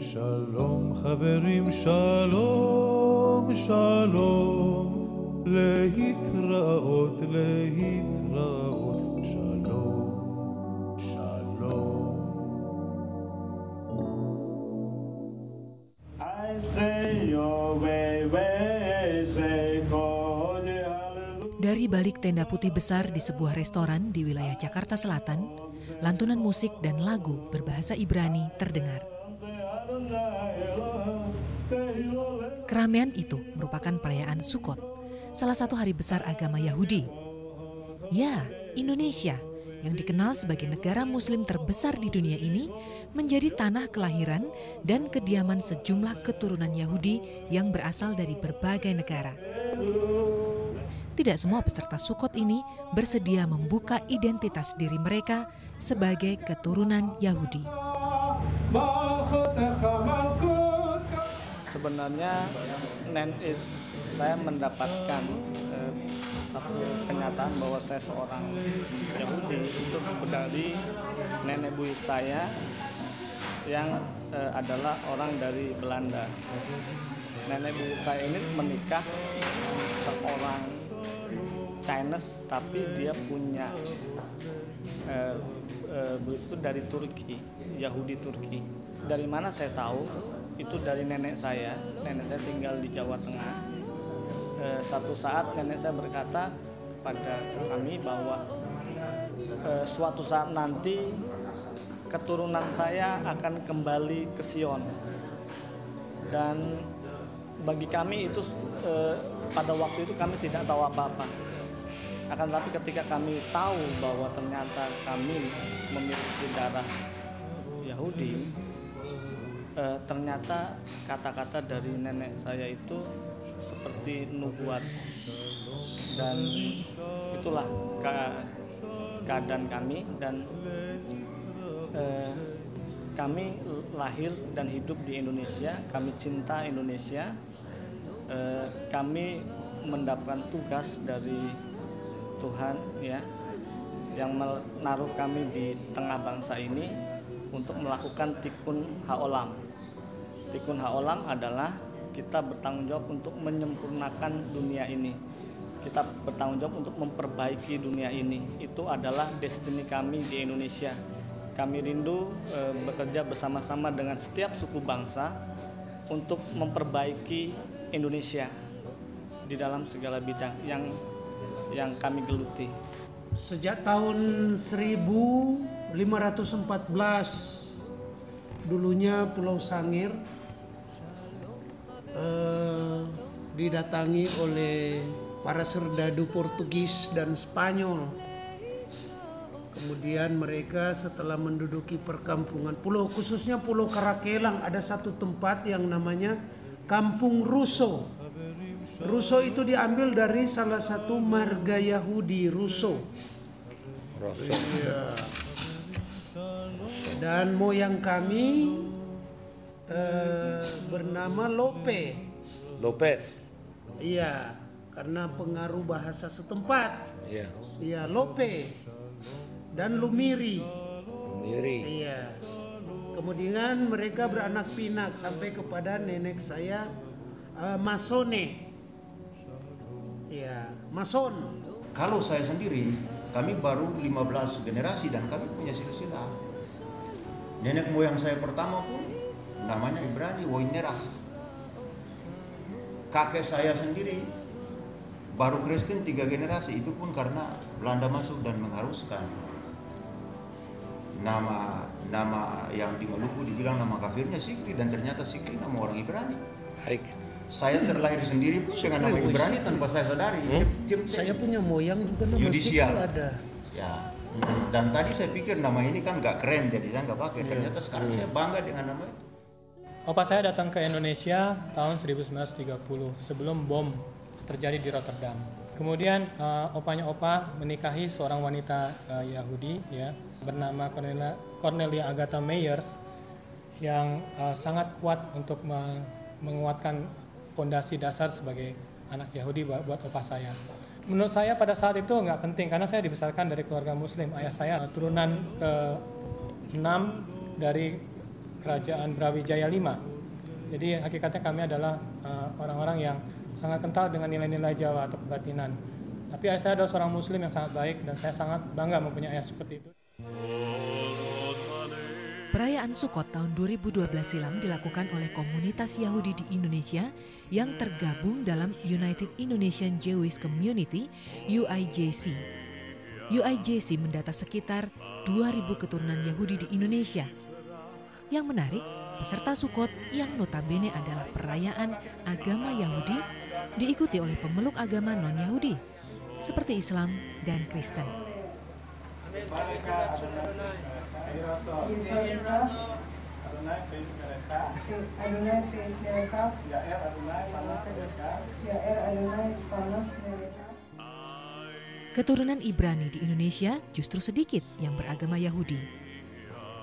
שלום חברים, שלום, שלום, להתראות, להתראות, שלום, שלום. I say your way, say Dari balik tenda putih besar di sebuah restoran di wilayah Jakarta Selatan, lantunan musik dan lagu berbahasa Ibrani terdengar. Keramaian itu merupakan perayaan Sukkot, salah satu hari besar agama Yahudi. Ya, Indonesia, yang dikenal sebagai negara muslim terbesar di dunia ini, menjadi tanah kelahiran dan kediaman sejumlah keturunan Yahudi yang berasal dari berbagai negara. Tidak semua peserta Sukkot ini bersedia membuka identitas diri mereka sebagai keturunan Yahudi. Sebenarnya saya mendapatkan satu kenyataan bahwa saya seorang Yahudi itu dari nenek buyut saya yang adalah orang dari Belanda. Nenek buyut saya ini menikah seorang Chinese, tapi dia punya itu dari Turki, Yahudi Turki. Dari mana saya tahu? Itu dari nenek saya. Nenek saya tinggal di Jawa Tengah. Satu saat nenek saya berkata kepada kami bahwa suatu saat nanti keturunan saya akan kembali ke Sion. Dan bagi kami itu pada waktu itu kami tidak tahu apa-apa. Akan tetapi ketika kami tahu bahwa ternyata kami memiliki darah Yahudi, ternyata kata-kata dari nenek saya itu seperti nubuat. Dan itulah keadaan kami, dan kami lahir dan hidup di Indonesia, kami cinta Indonesia, kami mendapatkan tugas dari Tuhan, ya, yang menaruh kami di tengah bangsa ini untuk melakukan tikun haolam. Tikun haolam adalah kita bertanggung jawab untuk menyempurnakan dunia ini. Kita bertanggung jawab untuk memperbaiki dunia ini. Itu adalah destiny kami di Indonesia. Kami rindu bekerja bersama-sama dengan setiap suku bangsa untuk memperbaiki Indonesia di dalam segala bidang yang kami geluti. Sejak tahun 1514, dulunya Pulau Sangir didatangi oleh para serdadu Portugis dan Spanyol. Kemudian mereka setelah menduduki perkampungan pulau, khususnya Pulau Karakelang, ada satu tempat yang namanya Kampung Russo. Russo itu diambil dari salah satu marga Yahudi, Russo. Iya. Dan moyang kami bernama Lopez. Iya, karena pengaruh bahasa setempat. Iya. Iya, Lope dan Lumiri. Iya. Kemudian mereka beranak pinak sampai kepada nenek saya Masone. Ya, Mason. Kalau saya sendiri, kami baru 15 generasi dan kami punya silsilah. Nenek moyang saya pertama pun namanya Ibrani, Woinerah. Kakek saya sendiri baru Kristen 3 generasi, itu pun karena Belanda masuk dan mengharuskan. Nama yang di Maluku dibilang nama kafirnya Sikri, dan ternyata Sikri nama orang Ibrani. Baik. Saya terlahir sendiri pun dengan nama Ibrani tanpa saya sadari. Saya punya moyang juga nama Yudisial ada. Ya. Dan tadi saya pikir nama ini kan nggak keren, jadi saya nggak pakai. Ternyata sekarang saya bangga dengan nama itu. Opa saya datang ke Indonesia tahun 1930 sebelum bom terjadi di Rotterdam. Kemudian opanya opa menikahi seorang wanita Yahudi, ya, bernama Cornelia Agatha Meyers, yang sangat kuat untuk menguatkan fondasi dasar sebagai anak Yahudi buat opa saya. Menurut saya pada saat itu nggak penting karena saya dibesarkan dari keluarga Muslim. Ayah saya turunan ke-6 dari Kerajaan Brawijaya V. Jadi hakikatnya kami adalah orang-orang yang sangat kental dengan nilai-nilai Jawa atau kebatinan. Tapi ayah saya adalah seorang Muslim yang sangat baik dan saya sangat bangga mempunyai ayah seperti itu. Perayaan Sukkot tahun 2012 silam dilakukan oleh komunitas Yahudi di Indonesia yang tergabung dalam United Indonesian Jewish Community (UIJC). UIJC mendata sekitar 2.000 keturunan Yahudi di Indonesia. Yang menarik, peserta Sukkot yang notabene adalah perayaan agama Yahudi diikuti oleh pemeluk agama non-Yahudi seperti Islam dan Kristen. Keturunan Ibrani di Indonesia justru sedikit yang beragama Yahudi.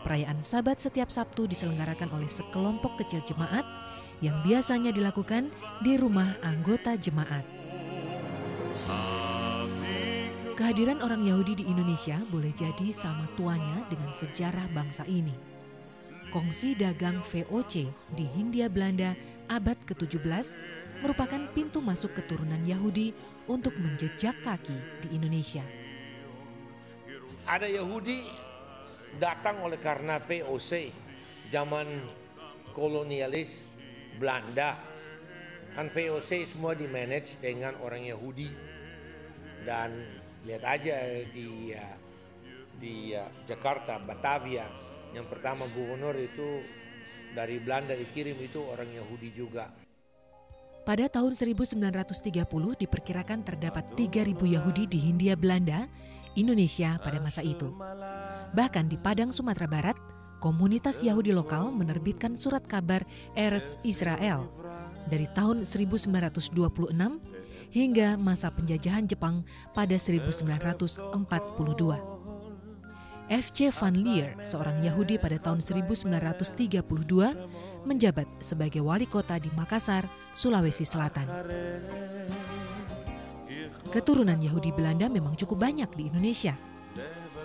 Perayaan Sabat setiap Sabtu diselenggarakan oleh sekelompok kecil jemaat yang biasanya dilakukan di rumah anggota jemaat. Kehadiran orang Yahudi di Indonesia boleh jadi sama tuanya dengan sejarah bangsa ini. Kongsi dagang VOC di Hindia Belanda abad ke-17 merupakan pintu masuk keturunan Yahudi untuk menjejak kaki di Indonesia. Ada Yahudi datang oleh karena VOC zaman kolonialis Belanda. Kan VOC semua dimanage dengan orang Yahudi. Dan lihat aja di Jakarta, Batavia, yang pertama gubernur itu dari Belanda dikirim itu orang Yahudi juga. Pada tahun 1930 diperkirakan terdapat 3.000 Yahudi di Hindia Belanda, Indonesia pada masa itu. Bahkan di Padang, Sumatera Barat, komunitas Yahudi lokal menerbitkan surat kabar Eretz Israel dari tahun 1926 hingga masa penjajahan Jepang pada 1942. F.C. van Leer, seorang Yahudi pada tahun 1932, menjabat sebagai wali kota di Makassar, Sulawesi Selatan. Keturunan Yahudi Belanda memang cukup banyak di Indonesia.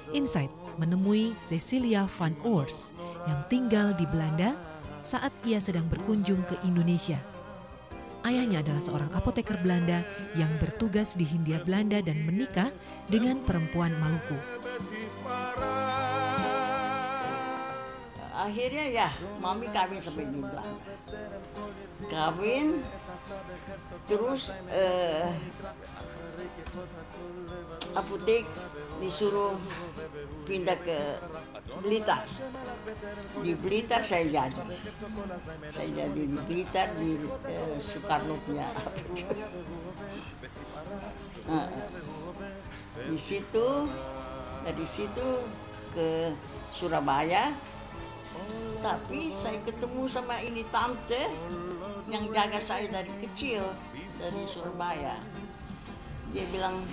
Insight menemui Cecilia van Oors yang tinggal di Belanda saat ia sedang berkunjung ke Indonesia. Ayahnya adalah seorang apoteker Belanda yang bertugas di Hindia Belanda dan menikah dengan perempuan Maluku. Akhirnya ya, mami kawin sampai di Belanda. Kawin, terus apotek disuruh pindah ke Blitar. Di Blitar saya jadi. Saya jadi di Blitar di Soekarno punya. Di situ, dari situ ke Surabaya. Tapi saya ketemu sama ini tante yang jaga saya dari kecil dari Surabaya. Dia bilang,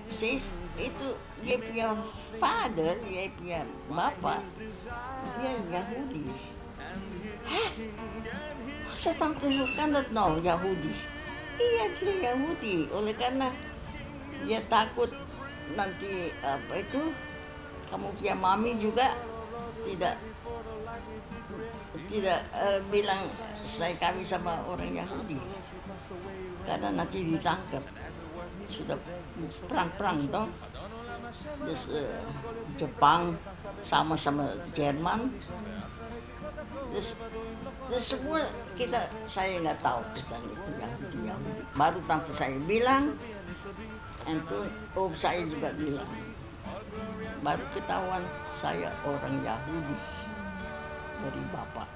sis, itu dia punya father, dia punya bapak, dia Yahudi. Hah? Saya tante kan no Yahudi. Iya, dia Yahudi. Oleh karena dia takut nanti apa itu kamu punya mami juga tidak bilang saya kawin sama orang Yahudi karena nanti ditangkap. Sudah perang toh. Terus Jepang sama-sama Jerman. Terus semua saya nggak tahu tentang itu Yahudi. Baru tante saya bilang, itu saya juga bilang. Baru ketahuan saya orang Yahudi dari bapak.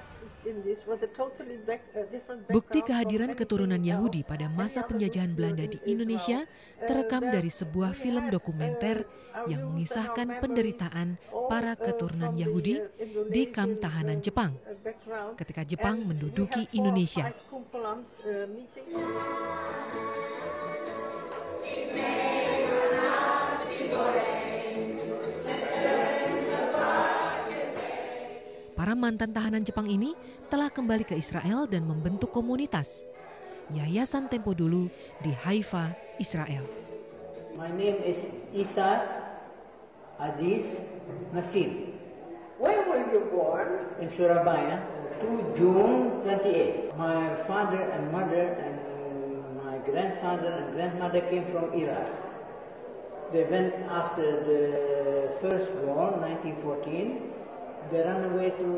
Bukti kehadiran keturunan Yahudi pada masa penjajahan Belanda di Indonesia terekam dari sebuah film dokumenter yang mengisahkan penderitaan para keturunan Yahudi di kamp tahanan Jepang ketika Jepang menduduki Indonesia. Para mantan tahanan Jepang ini telah kembali ke Israel dan membentuk komunitas, Yayasan Tempo Dulu di Haifa, Israel. My name is Isa Aziz Nassim. Where were you born? In Surabaya, 2 June 28. My father and mother and my grandfather and grandmother came from Iraq. They went after the first war, 1914. They ran away to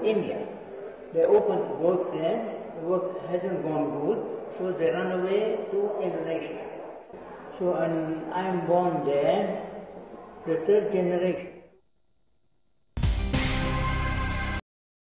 India. They opened work there. The work hasn't gone good, so they ran away to Indonesia. So I'm born there, the third generation.